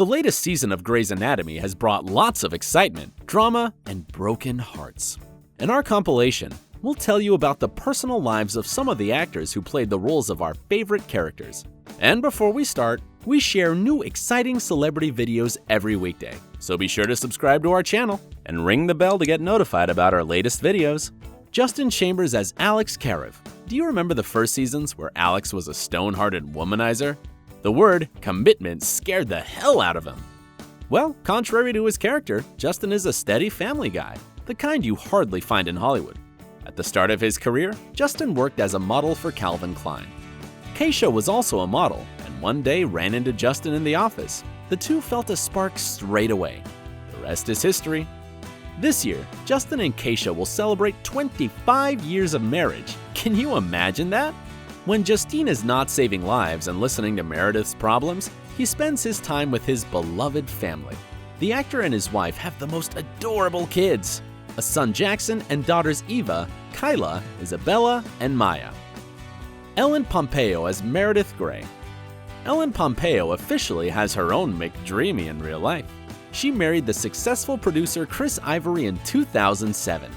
The latest season of Grey's Anatomy has brought lots of excitement, drama, and broken hearts. In our compilation, we'll tell you about the personal lives of some of the actors who played the roles of our favorite characters. And before we start, we share new exciting celebrity videos every weekday, so be sure to subscribe to our channel and ring the bell to get notified about our latest videos. Justin Chambers as Alex Karev. Do you remember the first seasons where Alex was a stone-hearted womanizer? The word commitment scared the hell out of him. Well, contrary to his character, Justin is a steady family guy, the kind you hardly find in Hollywood. At the start of his career, Justin worked as a model for Calvin Klein. Caterina was also a model, and one day ran into Justin in the office. The two felt a spark straight away. The rest is history. This year, Justin and Caterina will celebrate 25 years of marriage. Can you imagine that? When Justine is not saving lives and listening to Meredith's problems, he spends his time with his beloved family. The actor and his wife have the most adorable kids, a son Jackson and daughters Eva, Kyla, Isabella, and Maya. Ellen Pompeo as Meredith Grey. Ellen Pompeo officially has her own McDreamy in real life. She married the successful producer Chris Ivory in 2007.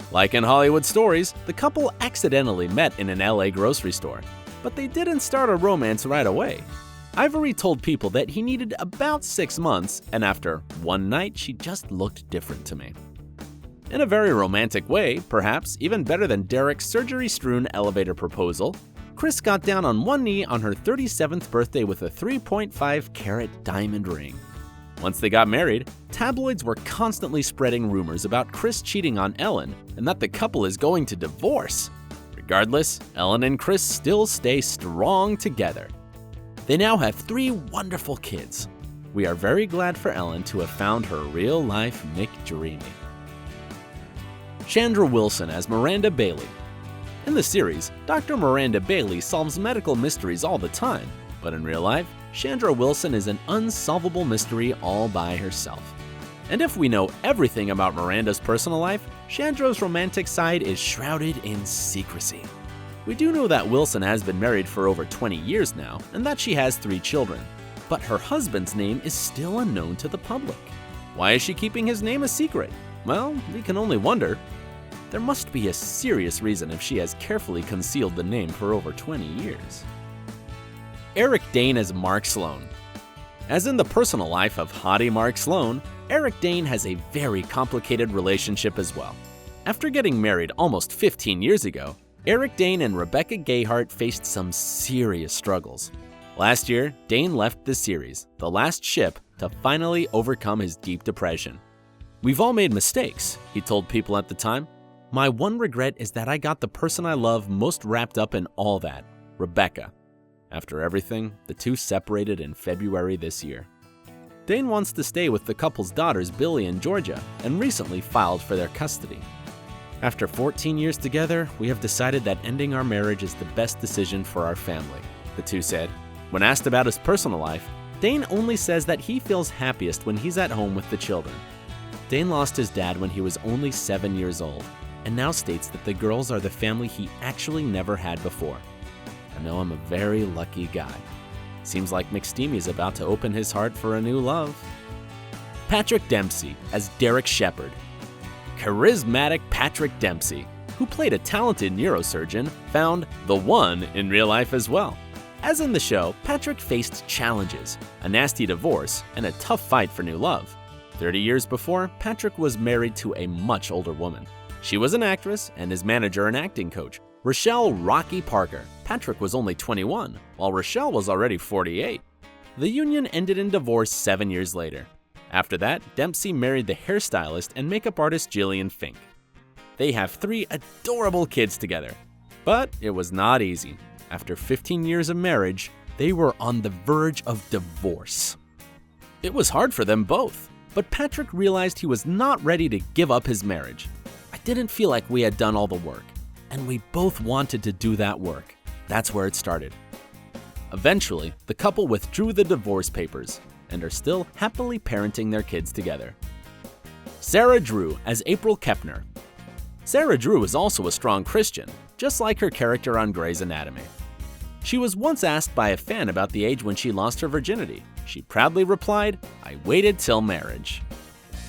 Like in Hollywood stories, the couple accidentally met in an LA grocery store, but they didn't start a romance right away. Ivory told people that he needed about 6 months, and after one night, she just looked different to me. In a very romantic way, perhaps even better than Derek's surgery-strewn elevator proposal, Chris got down on one knee on her 37th birthday with a 3.5-carat diamond ring. Once they got married, tabloids were constantly spreading rumors about Chris cheating on Ellen and that the couple is going to divorce. Regardless, Ellen and Chris still stay strong together. They now have 3 wonderful kids. We are very glad for Ellen to have found her real-life McDreamy. Chandra Wilson as Miranda Bailey. In the series, Dr. Miranda Bailey solves medical mysteries all the time, but in real life, Chandra Wilson is an unsolvable mystery all by herself. And if we know everything about Miranda's personal life, Chandra's romantic side is shrouded in secrecy. We do know that Wilson has been married for over 20 years now, and that she has 3 children. But her husband's name is still unknown to the public. Why is she keeping his name a secret? Well, we can only wonder. There must be a serious reason if she has carefully concealed the name for over 20 years. Eric Dane as Mark Sloan. As in the personal life of hottie Mark Sloan, Eric Dane has a very complicated relationship as well. After getting married almost 15 years ago, Eric Dane and Rebecca Gayheart faced some serious struggles. Last year, Dane left the series, The Last Ship, to finally overcome his deep depression. "We've all made mistakes," he told people at the time. "My one regret is that I got the person I love most wrapped up in all that, Rebecca." After everything, the two separated in February this year. Dane wants to stay with the couple's daughters Billy and Georgia, and recently filed for their custody. "After 14 years together, we have decided that ending our marriage is the best decision for our family," the two said. When asked about his personal life, Dane only says that he feels happiest when he's at home with the children. Dane lost his dad when he was only 7 years old, and now states that the girls are the family he actually never had before. "I know I'm a very lucky guy." Seems like McSteamy is about to open his heart for a new love. Patrick Dempsey as Derek Shepherd. Charismatic Patrick Dempsey, who played a talented neurosurgeon, found the one in real life as well. As in the show, Patrick faced challenges, a nasty divorce, and a tough fight for new love. 30 years before, Patrick was married to a much older woman. She was an actress and his manager and acting coach, Rochelle "Rocky" Parker. Patrick was only 21, while Rochelle was already 48. The union ended in divorce 7 years later. After that, Dempsey married the hairstylist and makeup artist Jillian Fink. They have 3 adorable kids together. But it was not easy. After 15 years of marriage, they were on the verge of divorce. It was hard for them both, but Patrick realized he was not ready to give up his marriage. "I didn't feel like we had done all the work, and we both wanted to do that work." That's where it started. Eventually, the couple withdrew the divorce papers and are still happily parenting their kids together. Sarah Drew as April Kepner. Sarah Drew is also a strong Christian, just like her character on Grey's Anatomy. She was once asked by a fan about the age when she lost her virginity. She proudly replied, "I waited till marriage."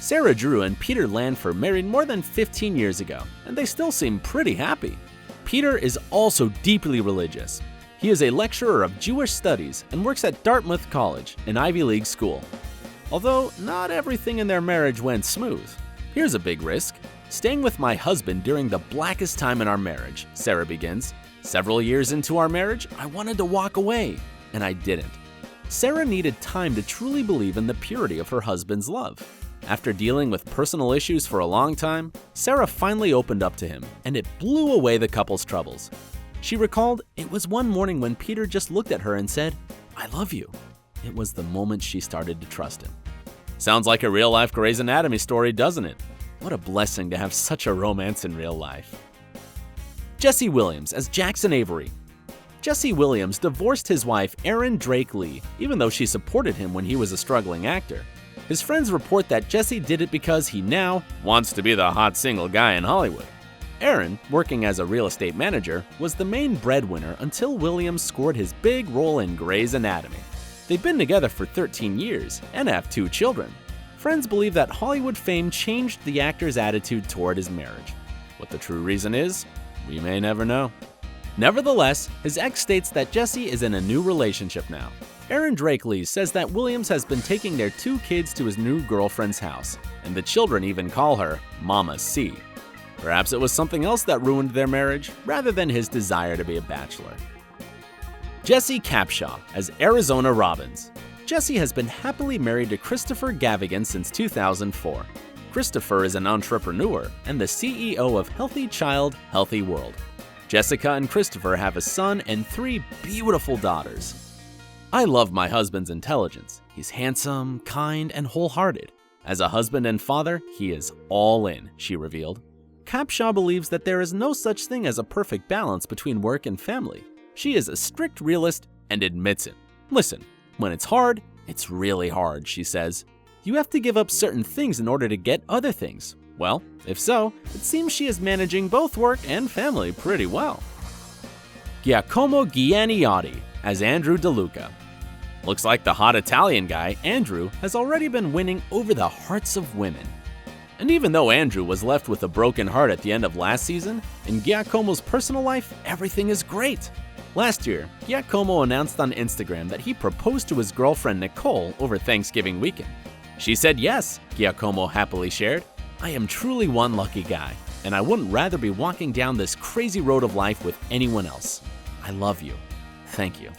Sarah Drew and Peter Landford married more than 15 years ago, and they still seem pretty happy. Peter is also deeply religious. He is a lecturer of Jewish studies and works at Dartmouth College, an Ivy League school. Although not everything in their marriage went smooth. Here's a big risk. "Staying with my husband during the blackest time in our marriage," Sarah begins. "Several years into our marriage, I wanted to walk away, and I didn't." Sarah needed time to truly believe in the purity of her husband's love. After dealing with personal issues for a long time, Sarah finally opened up to him, and it blew away the couple's troubles. She recalled, "It was one morning when Peter just looked at her and said, 'I love you.' It was the moment she started to trust him." Sounds like a real-life Grey's Anatomy story, doesn't it? What a blessing to have such a romance in real life. Jesse Williams as Jackson Avery. Jesse Williams divorced his wife Erin Drake Lee, even though she supported him when he was a struggling actor. His friends report that Jesse did it because he now wants to be the hot single guy in Hollywood. Erin, working as a real estate manager, was the main breadwinner until Williams scored his big role in Grey's Anatomy. They've been together for 13 years and have 2 children. Friends believe that Hollywood fame changed the actor's attitude toward his marriage. What the true reason is, we may never know. Nevertheless, his ex states that Jesse is in a new relationship now. Erin Drake Lee says that Williams has been taking their 2 kids to his new girlfriend's house, and the children even call her Mama C. Perhaps it was something else that ruined their marriage, rather than his desire to be a bachelor. Jesse Capshaw as Arizona Robbins. Jesse has been happily married to Christopher Gavigan since 2004. Christopher is an entrepreneur and the CEO of Healthy Child, Healthy World. Jessica and Christopher have a son and 3 beautiful daughters. "I love my husband's intelligence. He's handsome, kind, and wholehearted. As a husband and father, he is all in," she revealed. Capshaw believes that there is no such thing as a perfect balance between work and family. She is a strict realist and admits it. "Listen, when it's hard, it's really hard," she says. "You have to give up certain things in order to get other things." Well, if so, it seems she is managing both work and family pretty well. Giacomo Gianniotti as Andrew Deluca. Looks like the hot Italian guy, Andrew, has already been winning over the hearts of women. And even though Andrew was left with a broken heart at the end of last season, in Giacomo's personal life, everything is great. Last year, Giacomo announced on Instagram that he proposed to his girlfriend Nicole over Thanksgiving weekend. She said yes, Giacomo happily shared. "I am truly one lucky guy, and I wouldn't rather be walking down this crazy road of life with anyone else. I love you. Thank you."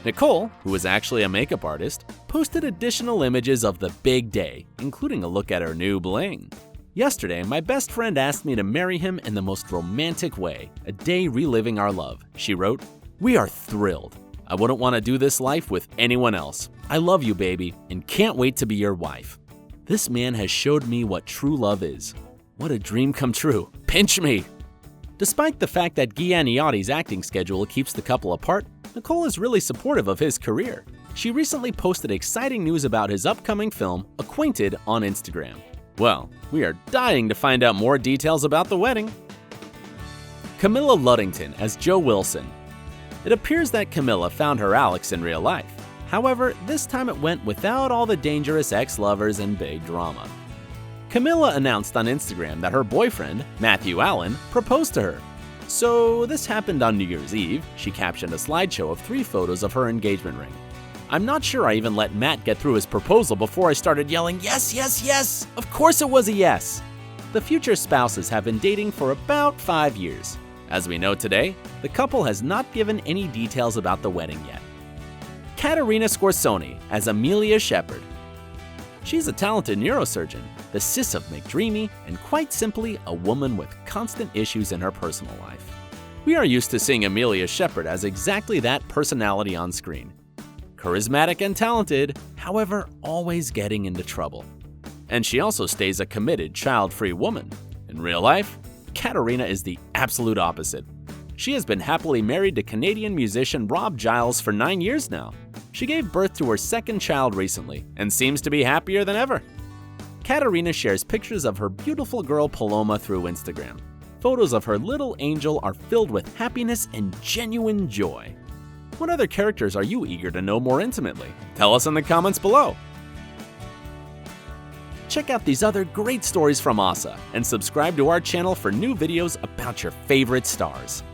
Nicole, who is actually a makeup artist, posted additional images of the big day, including a look at her new bling. "Yesterday, my best friend asked me to marry him in the most romantic way, a day reliving our love," she wrote. "We are thrilled. I wouldn't want to do this life with anyone else. I love you, baby, and can't wait to be your wife. This man has showed me what true love is. What a dream come true. Pinch me." Despite the fact that Gianniotti's acting schedule keeps the couple apart, Nicole is really supportive of his career. She recently posted exciting news about his upcoming film, Acquainted, on Instagram. Well, we are dying to find out more details about the wedding. Camilla Luddington as Jo Wilson. It appears that Camilla found her Alex in real life. However, this time it went without all the dangerous ex-lovers and big drama. Camilla announced on Instagram that her boyfriend, Matthew Allen, proposed to her. "So this happened on New Year's Eve," she captioned a slideshow of 3 photos of her engagement ring. "I'm not sure I even let Matt get through his proposal before I started yelling, 'Yes, yes, yes!' Of course it was a yes!" The future spouses have been dating for about 5 years. As we know today, the couple has not given any details about the wedding yet. Caterina Scorsone as Amelia Shepherd. She's a talented neurosurgeon, the sis of McDreamy, and quite simply a woman with constant issues in her personal life. We are used to seeing Amelia Shepherd as exactly that personality on screen. Charismatic and talented, however, always getting into trouble. And she also stays a committed, child-free woman. In real life, Caterina is the absolute opposite. She has been happily married to Canadian musician Rob Giles for 9 years now. She gave birth to her 2nd child recently and seems to be happier than ever. Caterina shares pictures of her beautiful girl Paloma through Instagram. Photos of her little angel are filled with happiness and genuine joy. What other characters are you eager to know more intimately? Tell us in the comments below. Check out these other great stories from OSSA and subscribe to our channel for new videos about your favorite stars.